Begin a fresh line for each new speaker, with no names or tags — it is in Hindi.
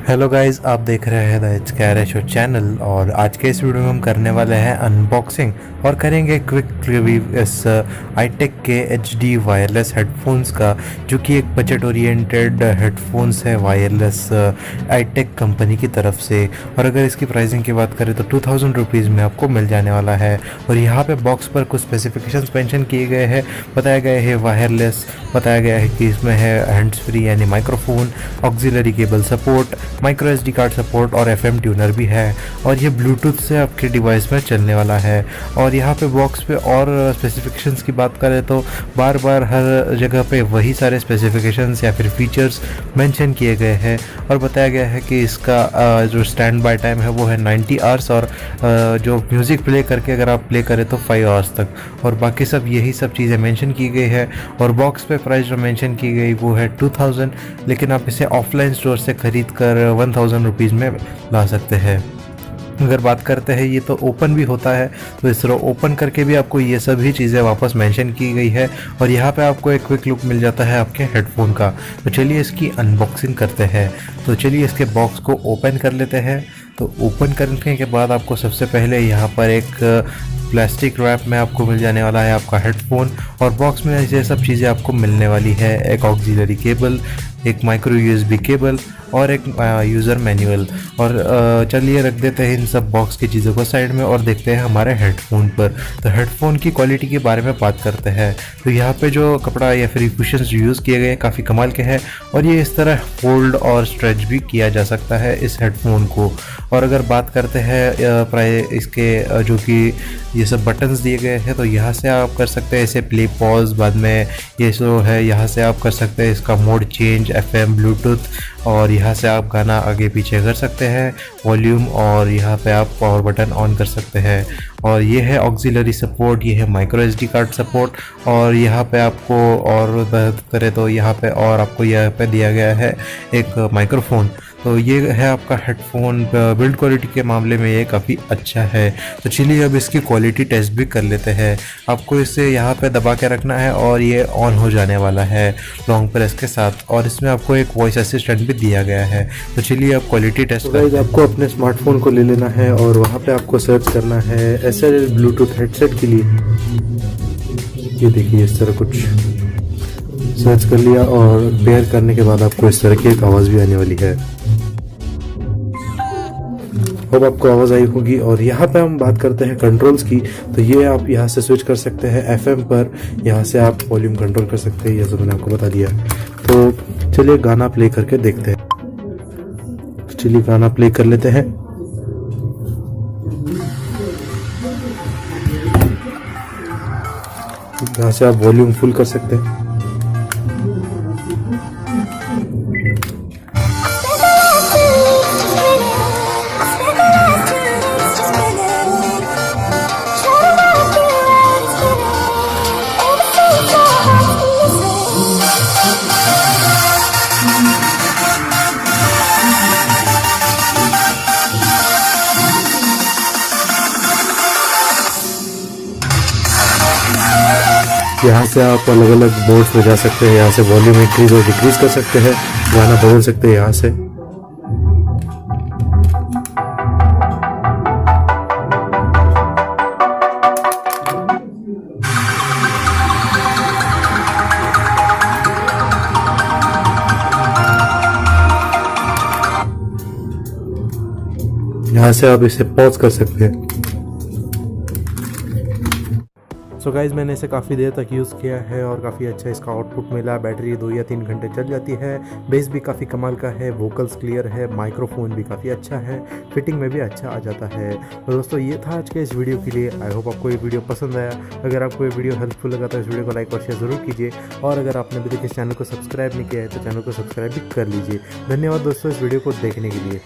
हेलो गाइस, आप देख रहे हैं द इट्स चैनल। और आज के इस वीडियो में हम करने वाले हैं अनबॉक्सिंग और करेंगे क्विक रिव्यू इस आईटेक के HD वायरलेस हेडफोन्स का, जो कि एक बजट ओरिएंटेड हेडफोन्स है वायरलेस आईटेक कंपनी की तरफ से। और अगर इसकी प्राइसिंग की बात करें तो 2000 रुपीज़ में आपको मिल जाने वाला है। और यहाँ पे बॉक्स पर कुछ स्पेसिफिकेशंस मेंशन किए गए हैं, बताया गया है वायरलेस, बताया गया है कि इसमें है हैंड्स फ्री यानी microphone, auxiliary cable support, micro SD card support और FM ट्यूनर भी है। और ये ब्लूटूथ से आपके डिवाइस में चलने वाला है। और यहाँ पे बॉक्स पे और स्पेसिफिकेशंस की बात करें तो बार बार हर जगह पे वही सारे स्पेसिफिकेशंस या फिर फीचर्स मेंशन किए गए हैं। और बताया गया है कि इसका जो स्टैंड बाय टाइम है वो है 90 आवर्स, और जो म्यूज़िक प्ले करके अगर आप प्ले करें तो 5 आवर्स तक। और बाकी सब यही सब चीज़ें मेंशन की गई है। और बॉक्स पे प्राइस जो मेंशन की गई वो है 2000, लेकिन आप इसे ऑफलाइन स्टोर से ख़रीद कर 1000 रुपीज़ में ला सकते हैं। अगर बात करते हैं ये तो ओपन भी होता है, तो इस तरह ओपन करके भी आपको ये सभी चीज़ें वापस मेंशन की गई है। और यहाँ पे आपको एक क्विक लुक मिल जाता है आपके हेडफोन का। तो चलिए इसकी अनबॉक्सिंग करते हैं। तो चलिए इसके बॉक्स को ओपन कर लेते हैं। तो ओपन करने के बाद आपको सबसे पहले यहाँ पर एक प्लास्टिक रैप में आपको मिल जाने वाला है आपका हेडफोन। और बॉक्स में ये सब चीज़ें आपको मिलने वाली है, एक ऑक्सिलरी केबल, एक माइक्रो USB केबल और एक यूज़र मैनुअल। और चलिए रख देते हैं इन सब बॉक्स की चीज़ों को साइड में और देखते हैं हमारे हेडफोन पर। तो हेडफोन की क्वालिटी के बारे में बात करते हैं। तो यहाँ पे जो कपड़ा या फिर कुशन्स यूज़ किए गए काफ़ी कमाल के हैं, और ये इस तरह फोल्ड और स्ट्रेच भी किया जा सकता है इस हेडफोन को। और अगर बात करते हैं प्राय इसके जो कि ये सब बटन्स दिए गए हैं, तो यहाँ से आप कर सकते हैं इसे प्ले पॉज, बाद में ये जो है यहाँ से आप कर सकते हैं इसका मोड चेंज, FM ब्लूटूथ, और यहाँ से आप गाना आगे पीछे कर सकते हैं, वॉल्यूम, और यहाँ पे आप पावर बटन ऑन कर सकते हैं। और ये है ऑक्सिलरी सपोर्ट, ये है माइक्रो SD कार्ड सपोर्ट। और यहाँ पे आपको और बात करें तो यहाँ पे और आपको यहाँ पे दिया गया है एक माइक्रोफोन। तो ये है आपका हेडफोन। बिल्ड क्वालिटी के मामले में ये काफ़ी अच्छा है। तो चलिए अब इसकी क्वालिटी टेस्ट भी कर लेते हैं। आपको इसे यहाँ पे दबा के रखना है और ये ऑन हो जाने वाला है लॉन्ग प्रेस के साथ। और इसमें आपको एक वॉइस असिस्टेंट भी दिया गया है। तो चलिए अब क्वालिटी टेस्ट करते हैं। आपको अपने स्मार्टफोन को ले लेना है और वहाँ पे आपको सर्च करना है SL ब्लूटूथ हेडसेट के लिए। ये देखिए इस तरह कुछ सर्च कर लिया, और पेयर करने के बाद आपको इस तरह की एक आवाज़ भी आने वाली है। अब आपको आवाज़ आई होगी। और यहाँ पे हम बात करते हैं कंट्रोल्स की। तो ये आप यहाँ से स्विच कर सकते हैं FM पर, यहाँ से आप वॉल्यूम कंट्रोल कर सकते हैं, ये सब मैंने आपको बता दिया। तो चलिए गाना प्ले करके देखते हैं। तो चलिए गाना प्ले कर लेते हैं। यहाँ से आप वॉल्यूम फुल कर सकते हैं। यहाँ से आप अलग अलग बोर्ड्स बजा सकते हैं, यहाँ से वॉल्यूम इंक्रीज और डिक्रीज कर सकते हैं, गाना बदल सकते हैं यहाँ से। यहाँ से आप इसे पॉज कर सकते हैं। सो गाइज़, मैंने इसे काफ़ी देर तक यूज़ किया है और काफ़ी अच्छा इसका आउटपुट मिला। बैटरी 2 या 3 घंटे चल जाती है। बेस भी काफ़ी कमाल का है, वोकल्स क्लियर है, माइक्रोफोन भी काफ़ी अच्छा है, फिटिंग में भी अच्छा आ जाता है। तो दोस्तों ये था आज के इस वीडियो के लिए। आई होप आपको ये वीडियो पसंद आया। अगर आपको ये वीडियो हेल्पफुल लगा तो इस वीडियो को लाइक और शेयर ज़रूर कीजिए। और अगर आपने अभी तक इस चैनल को सब्सक्राइब नहीं किया है तो चैनल को सब्सक्राइब भी कर लीजिए। धन्यवाद दोस्तों इस वीडियो को देखने के लिए।